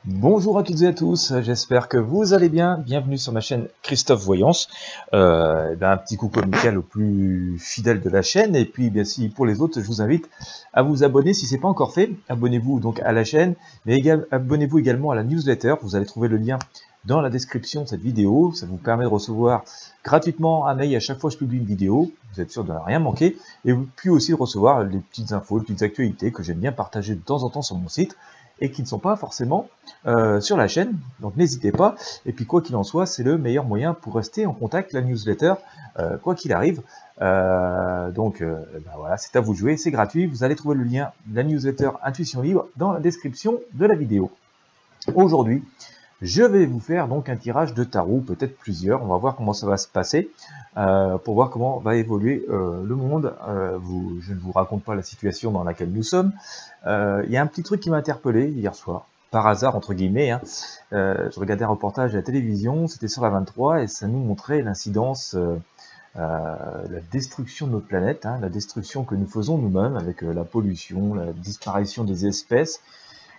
Bonjour à toutes et à tous, j'espère que vous allez bien. Bienvenue sur ma chaîne Christophe Voyance. Un petit coucou amical aux plus fidèles de la chaîne. Et puis, bien si pour les autres, je vous invite à vous abonner si ce n'est pas encore fait. Abonnez-vous donc à la chaîne, mais abonnez-vous également à la newsletter. Vous allez trouver le lien dans la description de cette vidéo. Ça vous permet de recevoir gratuitement un mail à chaque fois que je publie une vidéo. Vous êtes sûr de ne rien manquer. Et puis aussi de recevoir les petites infos, les petites actualités que j'aime bien partager de temps en temps sur mon site et qui ne sont pas forcément sur la chaîne, donc n'hésitez pas. Et puis quoi qu'il en soit, c'est le meilleur moyen pour rester en contact, la newsletter, quoi qu'il arrive. Voilà, c'est à vous de jouer, c'est gratuit. Vous allez trouver le lien de la newsletter Intuition Libre dans la description de la vidéo. Aujourd'hui, je vais vous faire donc un tirage de tarot, peut-être plusieurs. On va voir comment ça va se passer, pour voir comment va évoluer le monde. Je ne vous raconte pas la situation dans laquelle nous sommes. Il y a un petit truc qui m'a interpellé hier soir, par hasard entre guillemets. Je regardais un reportage à la télévision, c'était sur la 23, et ça nous montrait l'incidence, la destruction de notre planète, la destruction que nous faisons nous-mêmes avec la pollution, la disparition des espèces.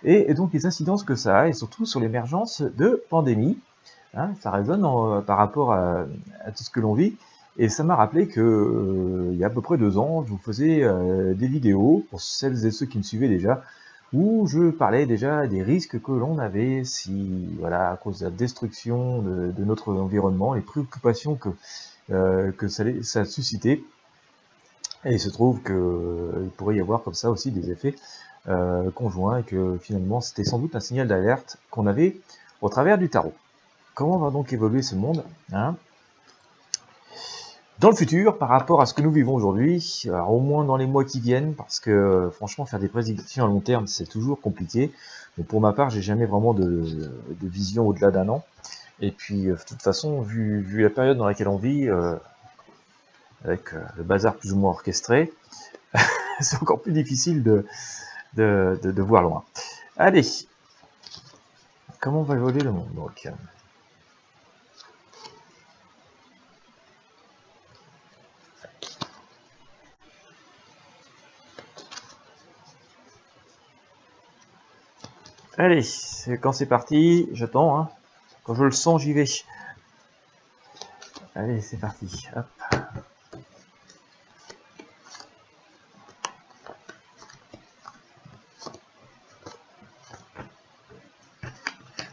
Et donc les incidences que ça a, et surtout sur l'émergence de pandémies. Ça résonne par rapport à tout ce que l'on vit. Et ça m'a rappelé que il y a à peu près 2 ans, je vous faisais des vidéos, pour celles et ceux qui me suivaient déjà, où je parlais déjà des risques que l'on avait si, voilà, à cause de la destruction de notre environnement, les préoccupations que ça suscitait. Et il se trouve qu'il pourrait y avoir comme ça aussi des effets conjoint, et que finalement c'était sans doute un signal d'alerte qu'on avait au travers du tarot. Comment va donc évoluer ce monde dans le futur par rapport à ce que nous vivons aujourd'hui, au moins dans les mois qui viennent, parce que franchement faire des prédictions à long terme c'est toujours compliqué. Mais pour ma part j'ai jamais vraiment de vision au-delà d'un an. Et puis de toute façon vu la période dans laquelle on vit, avec le bazar plus ou moins orchestré, c'est encore plus difficile de voir loin. Allez, comment va évoluer le monde donc? Allez, quand c'est parti, j'attends. Quand je le sens, j'y vais. Allez, c'est parti. Hop.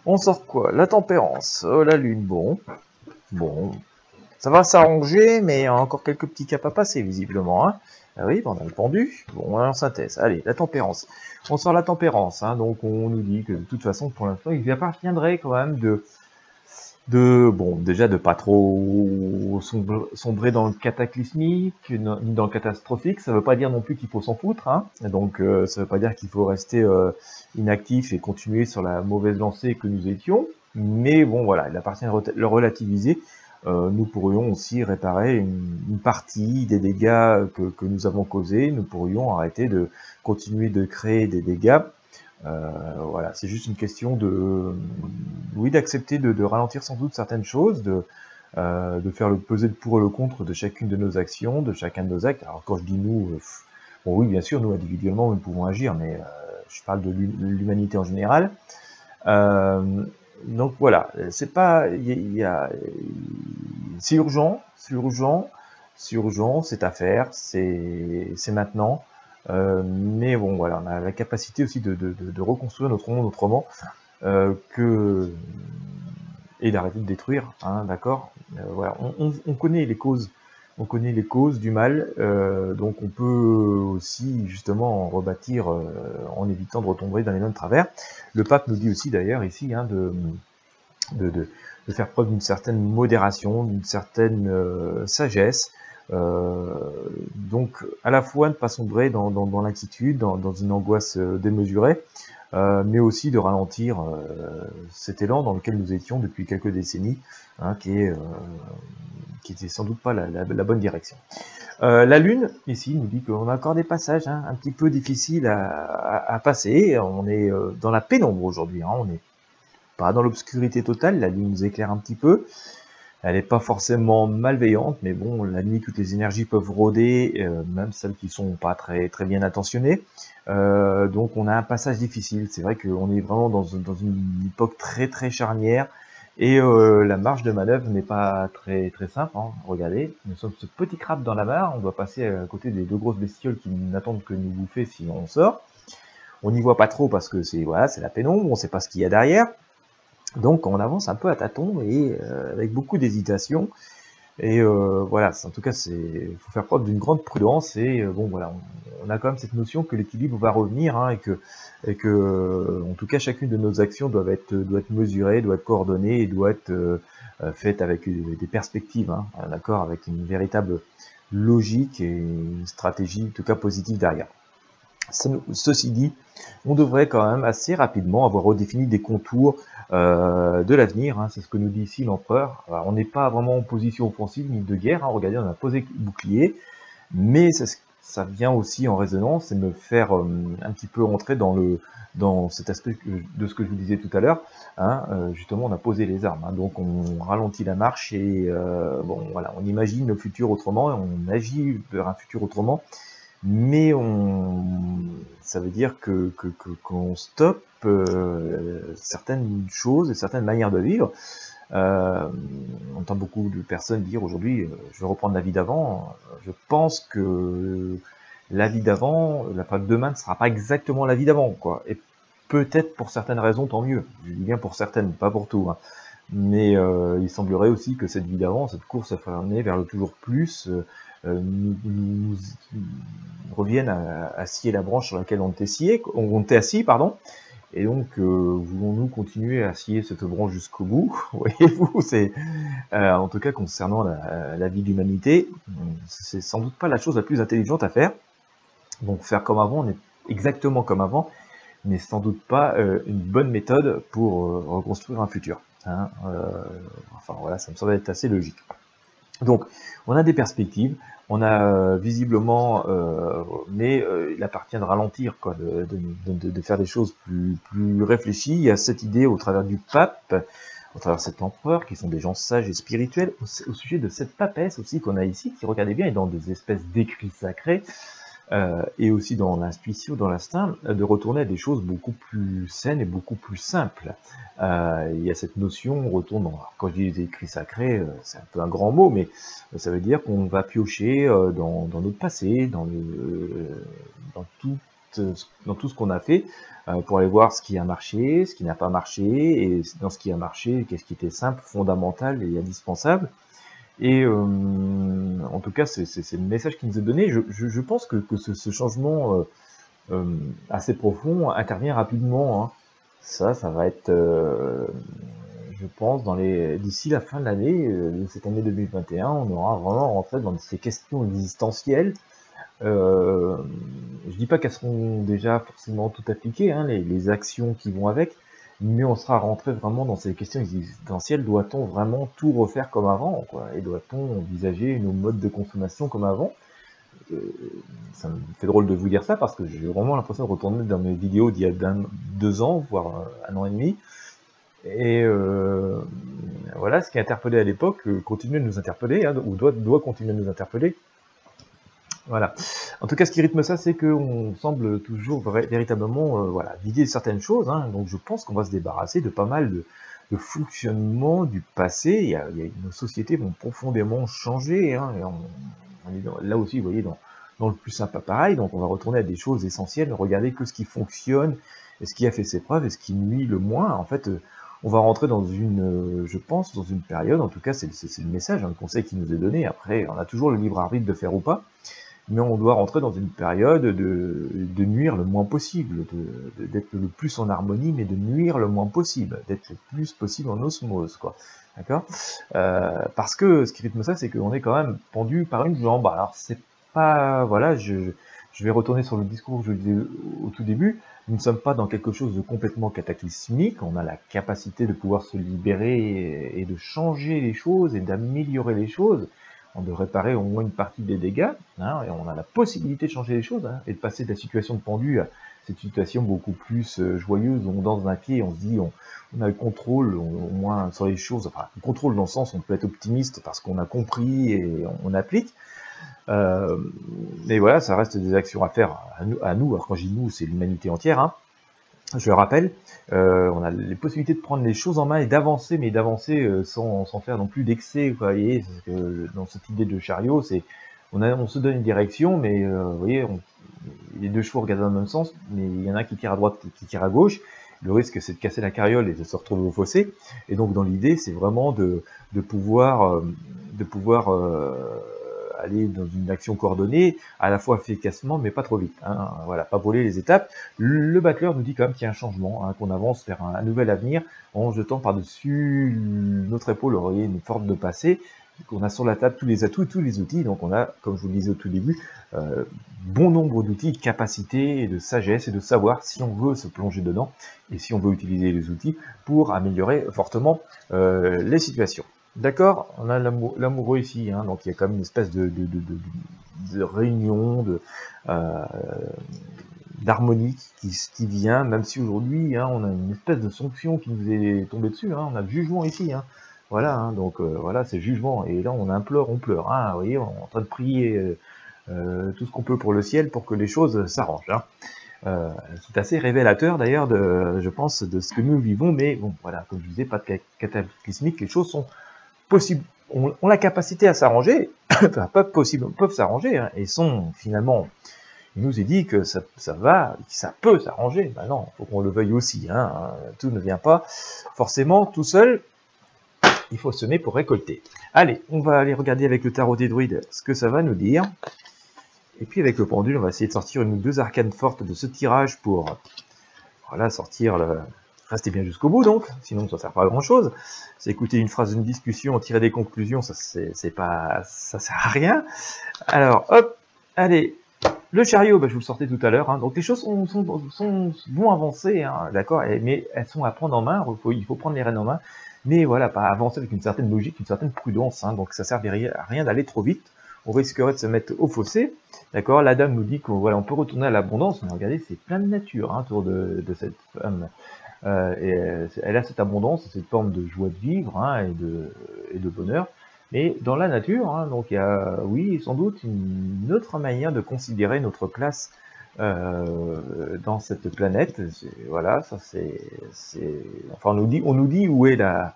On sort quoi? La tempérance, la lune, bon, ça va s'arranger, mais il y a encore quelques petits caps à passer, visiblement. Ah oui, on a le pendu, bon, en synthèse, allez, la tempérance. On sort la tempérance, donc on nous dit que de toute façon, pour l'instant, il appartiendrait quand même déjà de pas trop sombrer dans le cataclysmique, ni dans le catastrophique. Ça veut pas dire non plus qu'il faut s'en foutre, donc ça veut pas dire qu'il faut rester inactif et continuer sur la mauvaise lancée que nous étions, mais bon voilà, il appartient de le relativiser. Nous pourrions aussi réparer une partie des dégâts que nous avons causés. Nous pourrions arrêter de continuer de créer des dégâts. Voilà, c'est juste une question d'accepter de ralentir sans doute certaines choses, de faire le peser le pour et le contre de chacune de nos actions, de chacun de nos actes. Alors quand je dis nous, bon oui, bien sûr, nous individuellement nous pouvons agir, mais je parle de l'humanité en général. Donc voilà, c'est pas, c'est urgent, c'est à faire, c'est maintenant. Mais bon, voilà, on a la capacité aussi de reconstruire notre monde autrement, et d'arrêter de détruire, d'accord. Voilà, on connaît les causes, du mal, donc on peut aussi justement en rebâtir en évitant de retomber dans les mêmes travers. Le pape nous dit aussi d'ailleurs ici de faire preuve d'une certaine modération, d'une certaine sagesse. Donc à la fois ne pas sombrer dans l'inquiétude, dans une angoisse démesurée, mais aussi de ralentir cet élan dans lequel nous étions depuis quelques décennies, qui était sans doute pas la bonne direction. La Lune, ici, nous dit qu'on a encore des passages un petit peu difficiles à passer. On est dans la pénombre aujourd'hui, on n'est pas dans l'obscurité totale, la Lune nous éclaire un petit peu. Elle n'est pas forcément malveillante, mais bon, la nuit, toutes les énergies peuvent rôder, même celles qui sont pas très bien intentionnées. Donc on a un passage difficile. C'est vrai qu'on est vraiment dans une époque très charnière, et la marge de manœuvre n'est pas très simple. Hein. Regardez, nous sommes ce petit crabe dans la mare, on doit passer à côté des deux grosses bestioles qui n'attendent que nous bouffer si on sort. On n'y voit pas trop parce que c'est la pénombre, on ne sait pas ce qu'il y a derrière. Donc on avance un peu à tâtons et avec beaucoup d'hésitation. Et voilà, en tout cas, il faut faire preuve d'une grande prudence. Et bon, voilà, on a quand même cette notion que l'équilibre va revenir, hein, et que, en tout cas, chacune de nos actions doit être mesurée, doit être coordonnée et doit être faite avec des perspectives, hein, d'accord, avec une véritable logique et une stratégie, en tout cas positive derrière. Ceci dit, on devrait quand même assez rapidement avoir redéfini des contours de l'avenir, hein, c'est ce que nous dit ici l'empereur. On n'est pas vraiment en position offensive ni de guerre, hein, regardez, on a posé bouclier, mais ça vient aussi en résonance et me faire un petit peu rentrer dans cet aspect de ce que je vous disais tout à l'heure, hein, justement on a posé les armes, hein, donc on ralentit la marche et bon voilà, on imagine le futur autrement, et on agit vers un futur autrement. Mais ça veut dire qu'on stoppe certaines choses et certaines manières de vivre. On entend beaucoup de personnes dire aujourd'hui, je vais reprendre la vie d'avant. Je pense que la vie d'avant, la fin de demain ne sera pas exactement la vie d'avant, quoi. Et peut-être pour certaines raisons, tant mieux. Je dis bien pour certaines, pas pour tout. Hein. Mais il semblerait aussi que cette vie d'avant, cette course effrénée vers le toujours plus, nous reviennent à scier la branche sur laquelle on était assis, pardon. Et donc, voulons-nous continuer à scier cette branche jusqu'au bout? Voyez-vous, c'est en tout cas concernant la vie de l'humanité, c'est sans doute pas la chose la plus intelligente à faire. Donc, faire comme avant, on est exactement comme avant, n'est sans doute pas une bonne méthode pour reconstruire un futur. Hein. Enfin voilà, ça me semble être assez logique. Donc, on a des perspectives, on a visiblement, mais il appartient de ralentir, quoi, de faire des choses plus réfléchies. Il y a cette idée au travers du pape, au travers de cet empereur, qui sont des gens sages et spirituels, au sujet de cette papesse aussi qu'on a ici, qui, regardez bien, est dans des espèces d'écrits sacrés, et aussi dans l'intuition, dans l'instinct, de retourner à des choses beaucoup plus saines et beaucoup plus simples. Il y a cette notion, on retourne quand je dis des écrits sacrés, c'est un peu un grand mot, mais ça veut dire qu'on va piocher dans notre passé, dans tout ce qu'on a fait, pour aller voir ce qui a marché, ce qui n'a pas marché, et dans ce qui a marché, qu'est-ce qui était simple, fondamental et indispensable. Et en tout cas, c'est le message qui nous est donné. Je pense que ce changement assez profond intervient rapidement. Hein. Ça va être, je pense, d'ici la fin de l'année, de cette année 2021, on aura vraiment rentré dans ces questions existentielles. Je dis pas qu'elles seront déjà forcément toutes appliquées, hein, les actions qui vont avec, mais on sera rentré vraiment dans ces questions existentielles. Doit-on vraiment tout refaire comme avant, quoi? Et doit-on envisager nos modes de consommation comme avant? Ça me fait drôle de vous dire ça parce que j'ai vraiment l'impression de retourner dans mes vidéos d'il y a 2 ans, voire 1 an et demi. Et voilà, ce qui a interpellé à l'époque continue de nous interpeller, hein, ou doit continuer de nous interpeller. Voilà. En tout cas, ce qui rythme ça, c'est qu'on semble toujours véritablement voilà, vider certaines choses. Hein. Donc je pense qu'on va se débarrasser de pas mal de fonctionnements du passé. Nos sociétés vont profondément changer. Hein, et on est là aussi, vous voyez, dans le plus simple pareil. Donc on va retourner à des choses essentielles, regarder que ce qui fonctionne, et ce qui a fait ses preuves, et ce qui nuit le moins. En fait, on va rentrer dans je pense, dans une période, en tout cas c'est le message, hein, le conseil qui nous est donné. Après, on a toujours le libre arbitre de faire ou pas. Mais on doit rentrer dans une période de nuire le moins possible, d'être le plus en harmonie, mais de nuire le moins possible, d'être le plus possible en osmose, quoi. D'accord? Parce que ce qui rythme ça, c'est qu'on est quand même pendu par une jambe. Alors c'est pas, voilà, je vais retourner sur le discours que je disais au tout début. Nous ne sommes pas dans quelque chose de complètement cataclysmique. On a la capacité de pouvoir se libérer et de changer les choses et d'améliorer les choses, de réparer au moins une partie des dégâts, hein, et on a la possibilité de changer les choses, hein, et de passer de la situation de pendu cette situation beaucoup plus joyeuse, on danse d'un pied, on se dit, on a le contrôle, au moins sur les choses, enfin, le contrôle dans le sens, on peut être optimiste parce qu'on a compris et on applique. Mais voilà, ça reste des actions à faire à nous. Alors quand je dis nous, c'est l'humanité entière, hein. Je le rappelle, on a les possibilités de prendre les choses en main et d'avancer, mais d'avancer sans faire non plus d'excès. Vous voyez, parce que dans cette idée de chariot, c'est on se donne une direction, mais vous voyez, les deux chevaux regardent dans le même sens, mais il y en a un qui tire à droite, qui tire à gauche. Le risque, c'est de casser la carriole et de se retrouver au fossé. Et donc, dans l'idée, c'est vraiment de pouvoir aller dans une action coordonnée, à la fois efficacement, mais pas trop vite. Hein. Voilà, pas voler les étapes. Le battleur nous dit quand même qu'il y a un changement, hein, qu'on avance vers un nouvel avenir en jetant par-dessus notre épaule, vous voyez, une forme de passé, qu'on a sur la table tous les atouts et tous les outils. Donc on a, comme je vous le disais au tout début, bon nombre d'outils, de capacités et de sagesse et de savoir si on veut se plonger dedans et si on veut utiliser les outils pour améliorer fortement les situations. D'accord, on a l'amoureux ici, hein, donc il y a quand même une espèce de réunion, d'harmonie qui vient, même si aujourd'hui, hein, on a une espèce de sanction qui nous est tombée dessus, hein, on a le jugement ici, hein, voilà, hein, donc voilà, c'est jugement, et là on implore, on pleure, hein, vous voyez, on est en train de prier tout ce qu'on peut pour le ciel pour que les choses s'arrangent, hein. C'est assez révélateur d'ailleurs, je pense, de ce que nous vivons, mais bon, voilà, comme je disais, pas de cataclysmique, les choses sont possible, ont la capacité à s'arranger, enfin pas possible, peuvent s'arranger, hein, et sont finalement, il nous est dit que ça peut s'arranger. Ben non, il faut qu'on le veuille aussi, hein, tout ne vient pas forcément tout seul, il faut semer pour récolter. Allez, on va aller regarder avec le tarot des druides ce que ça va nous dire, et puis avec le pendule, on va essayer de sortir une ou deux arcanes fortes de ce tirage pour, voilà, sortir le... Restez bien jusqu'au bout donc, sinon ça ne sert pas à grand chose. C'est écouter une phrase d'une discussion, tirer des conclusions, ça sert à rien. Alors hop, allez, le chariot, bah, je vous le sortais tout à l'heure, hein. Donc les choses vont avancer, hein, d'accord, mais elles sont à prendre en main, il faut prendre les rênes en main, mais voilà, pas avancer avec une certaine logique, une certaine prudence, hein, donc ça ne servirait à rien d'aller trop vite. On risquerait de se mettre au fossé, d'accord. La dame nous dit qu'on voilà, on peut retourner à l'abondance, mais regardez, c'est plein de nature, hein, autour de cette femme. Elle a cette abondance, cette forme de joie de vivre, hein, et de bonheur, mais dans la nature, hein, donc il y a, oui, sans doute une autre manière de considérer notre place dans cette planète. Voilà, ça enfin on nous dit où est la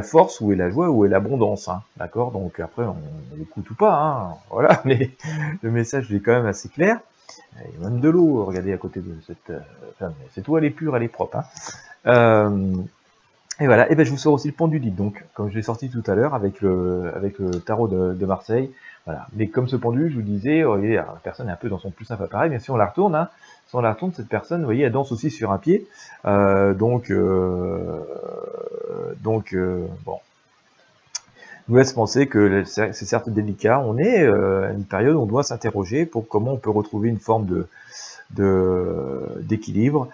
force, où est la joie, où est l'abondance, hein, d'accord. Donc après on écoute ou pas, hein, voilà, mais le message est quand même assez clair. Il y a même de l'eau, regardez à côté de cette femme. Cette eau, elle est pure, elle est propre, hein. Et voilà, et ben je vous sors aussi le pendule, donc, comme je l'ai sorti tout à l'heure avec le tarot de Marseille. Voilà. Mais comme ce pendule, je vous disais, voyez, la personne est un peu dans son plus simple appareil, mais si on la retourne, hein, si on la retourne, cette personne, vous voyez, elle danse aussi sur un pied. Donc, bon, nous laisse penser que c'est certes délicat. On est à une période où on doit s'interroger pour comment on peut retrouver une forme d'équilibre.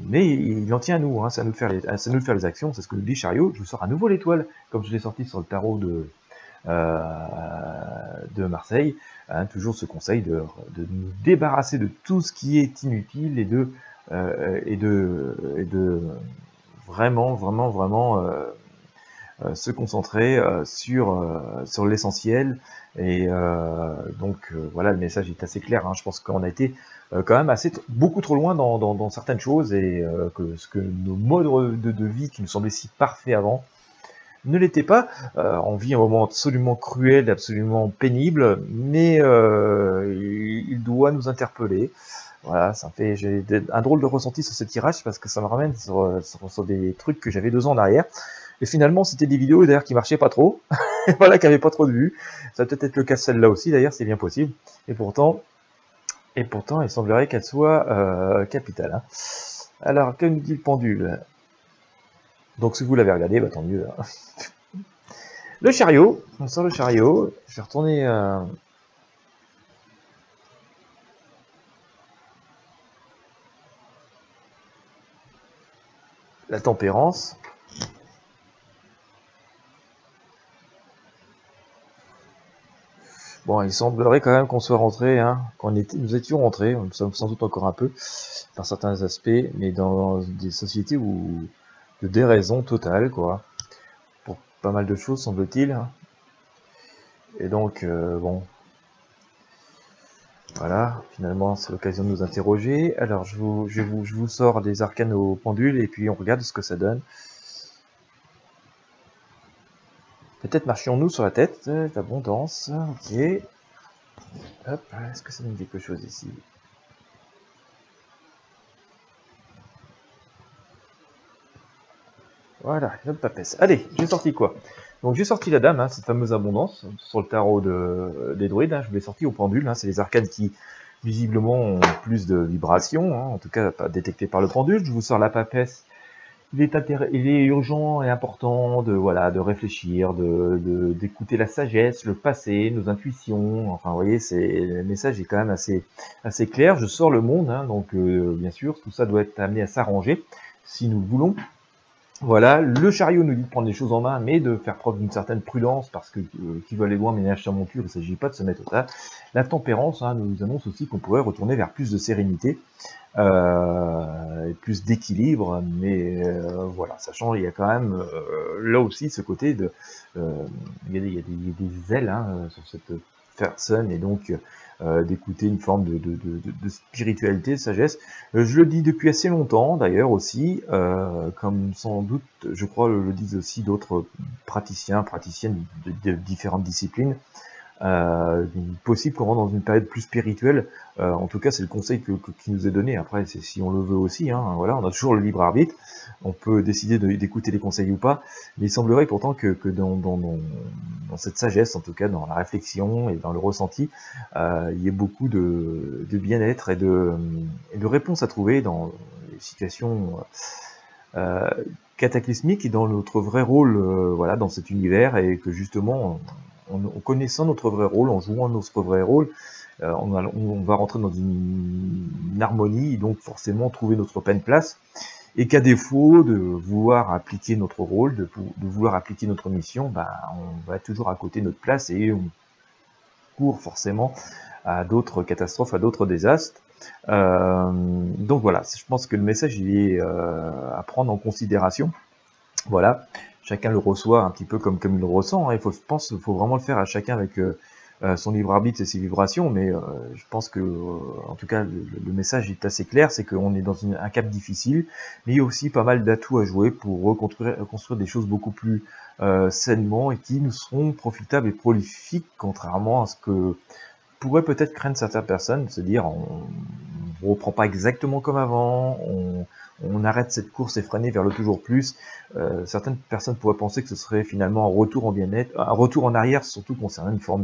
Mais il en tient à nous, hein, c'est à nous de faire les actions, c'est ce que nous dit Chariot. Je vous sors à nouveau l'étoile, comme je l'ai sorti sur le tarot de Marseille, hein, toujours ce conseil de nous débarrasser de tout ce qui est inutile et de vraiment se concentrer sur l'essentiel. Et donc voilà, le message est assez clair, hein. Je pense qu'on a été quand même beaucoup trop loin dans certaines choses, et que nos modes de vie qui nous semblaient si parfaits avant ne l'étaient pas. On vit un moment absolument cruel, absolument pénible, mais il doit nous interpeller. Voilà, j'ai un drôle de ressenti sur ce tirage, parce que ça me ramène sur des trucs que j'avais 2 ans en arrière. Et finalement, c'était des vidéos d'ailleurs qui marchaient pas trop, voilà, qui n'avaient pas trop de vues. Ça va peut-être être le cas de celle-là aussi, d'ailleurs, c'est bien possible. Et pourtant, il semblerait qu'elle soit capitale, hein. Alors, que nous dit le pendule? Donc, si vous l'avez regardé, bah, tant mieux, hein. Le chariot, on sort le chariot. Je vais retourner la tempérance. Bon, il semblerait quand même qu'on soit rentré, hein, nous étions rentrés, nous sommes sans doute encore un peu, par certains aspects, mais dans des sociétés où de déraison totale, quoi, pour pas mal de choses, semble-t-il. Hein. Et donc, bon, voilà, finalement, c'est l'occasion de nous interroger. Alors, je vous sors des arcanes au pendule, et puis on regarde ce que ça donne. Peut-être marchions-nous sur la tête, l'abondance, ok. Hop, est-ce que ça donne quelque chose ici? Voilà, une autre papesse. Allez, j'ai sorti quoi? Donc j'ai sorti la dame, hein, cette fameuse abondance, sur le tarot des druides, hein, je l'ai sorti au pendule, hein, c'est les arcanes qui visiblement ont plus de vibrations, hein, en tout cas pas détectées par le pendule. Je vous sors la papesse. Il est urgent et important de, voilà, de réfléchir, d'écouter la sagesse, le passé, nos intuitions. Enfin, vous voyez, le message est quand même assez clair. Je sors le monde, hein, donc bien sûr, tout ça doit être amené à s'arranger si nous le voulons. Voilà, le chariot nous dit de prendre les choses en main, mais de faire preuve d'une certaine prudence, parce que qui veut aller loin ménage sa monture, il ne s'agit pas de se mettre au tas. La tempérance, hein, nous annonce aussi qu'on pourrait retourner vers plus de sérénité, et plus d'équilibre, mais voilà, sachant il y a quand même là aussi ce côté de, il y a des ailes, hein, sur cette personne, et donc d'écouter une forme de spiritualité, de sagesse. Je le dis depuis assez longtemps d'ailleurs aussi, comme sans doute, je crois, le disent aussi d'autres praticiennes de différentes disciplines. Possible qu'on rentre dans une période plus spirituelle, en tout cas c'est le conseil qui nous est donné. Après c'est si on le veut aussi, hein, voilà, on a toujours le libre arbitre, on peut décider d'écouter les conseils ou pas, mais il semblerait pourtant que dans cette sagesse, en tout cas dans la réflexion et dans le ressenti, il y ait beaucoup de bien-être et de réponses à trouver dans les situations cataclysmiques et dans notre vrai rôle, voilà, dans cet univers, et que justement en connaissant notre vrai rôle, en jouant notre vrai rôle, on va rentrer dans une harmonie, et donc forcément trouver notre pleine place, et qu'à défaut de vouloir appliquer notre rôle, de vouloir appliquer notre mission, ben, on va toujours à côté de notre place, et on court forcément à d'autres catastrophes, à d'autres désastres. Donc voilà, je pense que le message il est à prendre en considération. Voilà, chacun le reçoit un petit peu comme il le ressent. Hein. Je pense qu'il faut vraiment le faire à chacun avec son libre arbitre et ses vibrations. Mais je pense que, en tout cas, le message est assez clair, c'est qu'on est dans un cap difficile, mais il y a aussi pas mal d'atouts à jouer pour reconstruire des choses beaucoup plus sainement, et qui nous seront profitables et prolifiques, contrairement à ce que pourrait peut-être craindre certaines personnes, se dire on ne reprend pas exactement comme avant, on arrête cette course effrénée vers le toujours plus. Certaines personnes pourraient penser que ce serait finalement un retour en bien-être, un retour en arrière, surtout concernant une forme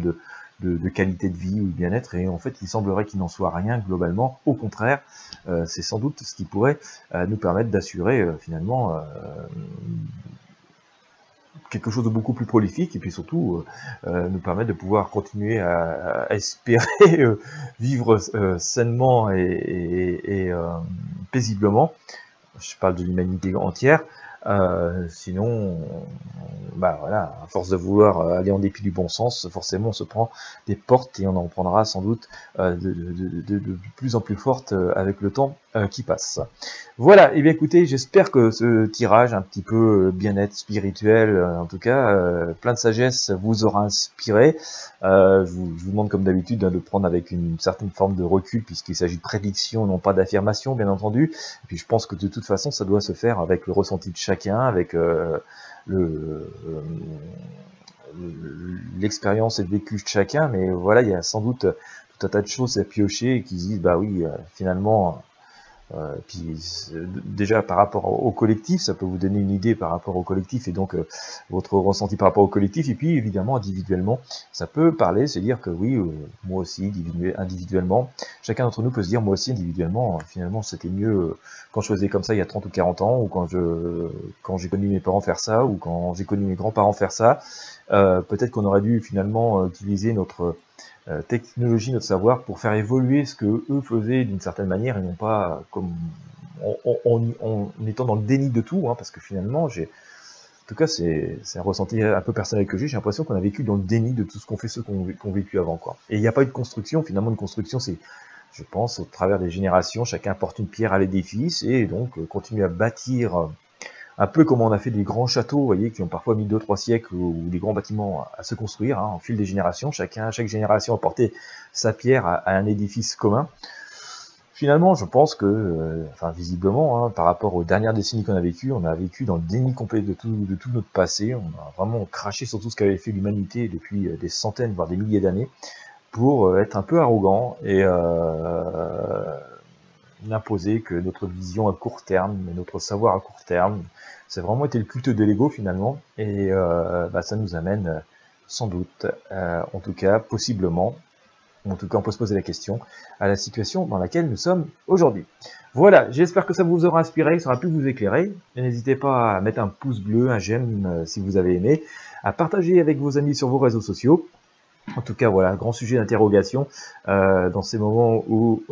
de qualité de vie ou de bien-être, et en fait il semblerait qu'il n'en soit rien globalement. Au contraire, c'est sans doute ce qui pourrait nous permettre d'assurer finalement quelque chose de beaucoup plus prolifique, et puis surtout nous permettre de pouvoir continuer à espérer vivre sainement et paisiblement. Je parle de l'humanité entière. Sinon, bah voilà, à force de vouloir aller en dépit du bon sens, forcément on se prend des portes, et on en prendra sans doute de plus en plus fortes avec le temps qui passe. Voilà, et bien écoutez, j'espère que ce tirage un petit peu bien-être spirituel, en tout cas plein de sagesse, vous aura inspiré. Je vous demande comme d'habitude de le prendre avec une certaine forme de recul, puisqu'il s'agit de prédiction, non pas d'affirmation, bien entendu. Et puis je pense que de toute façon, ça doit se faire avec le ressenti de chacun, avec l'expérience et le vécu de chacun. Mais voilà, il y a sans doute tout un tas de choses à piocher, et qui se disent, bah oui, finalement... puis déjà par rapport au collectif, ça peut vous donner une idée par rapport au collectif, et donc votre ressenti par rapport au collectif, et puis évidemment individuellement, ça peut parler, se dire que oui, moi aussi individuellement, chacun d'entre nous peut se dire moi aussi individuellement, finalement c'était mieux quand je faisais comme ça il y a 30 ou 40 ans, ou quand j'ai connu mes parents faire ça, ou quand j'ai connu mes grands-parents faire ça. Peut-être qu'on aurait dû finalement utiliser notre technologie, notre savoir, pour faire évoluer ce que eux faisaient d'une certaine manière, et non pas comme en étant dans le déni de tout, hein, parce que finalement, tout cas, c'est un ressenti un peu personnel que j'ai l'impression qu'on a vécu dans le déni de tout ce qu'ont fait ceux qui ont vécu avant, quoi. Et il n'y a pas eu de construction, finalement, une construction, c'est, je pense, au travers des générations, chacun porte une pierre à l'édifice, et donc continue à bâtir, un peu comme on a fait des grands châteaux, vous voyez, qui ont parfois mis 2-3 siècles, ou des grands bâtiments à se construire, hein, en fil des générations, chaque génération a porté sa pierre à un édifice commun. Finalement, je pense que, enfin visiblement, hein, par rapport aux dernières décennies qu'on a vécues, on a vécu dans le déni complet de tout notre passé. On a vraiment craché sur tout ce qu'avait fait l'humanité depuis des centaines, voire des milliers d'années, pour être un peu arrogant et imposer que notre vision à court terme, notre savoir à court terme, c'est vraiment été le culte de l'ego finalement, et ça nous amène sans doute, en tout cas possiblement, en tout cas on peut se poser la question, à la situation dans laquelle nous sommes aujourd'hui. Voilà, j'espère que ça vous aura inspiré, ça aura pu vous éclairer. N'hésitez pas à mettre un pouce bleu, un j'aime si vous avez aimé, à partager avec vos amis sur vos réseaux sociaux. En tout cas, voilà, grand sujet d'interrogation dans ces moments où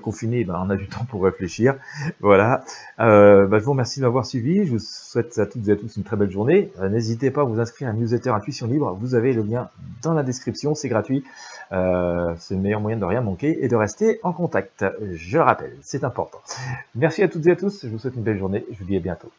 confinés, on a du temps pour réfléchir. Voilà. Je vous remercie de m'avoir suivi. Je vous souhaite à toutes et à tous une très belle journée. N'hésitez pas à vous inscrire à la newsletter Intuition Libre. Vous avez le lien dans la description. C'est gratuit. C'est le meilleur moyen de rien manquer et de rester en contact. Je le rappelle, c'est important. Merci à toutes et à tous. Je vous souhaite une belle journée. Je vous dis à bientôt.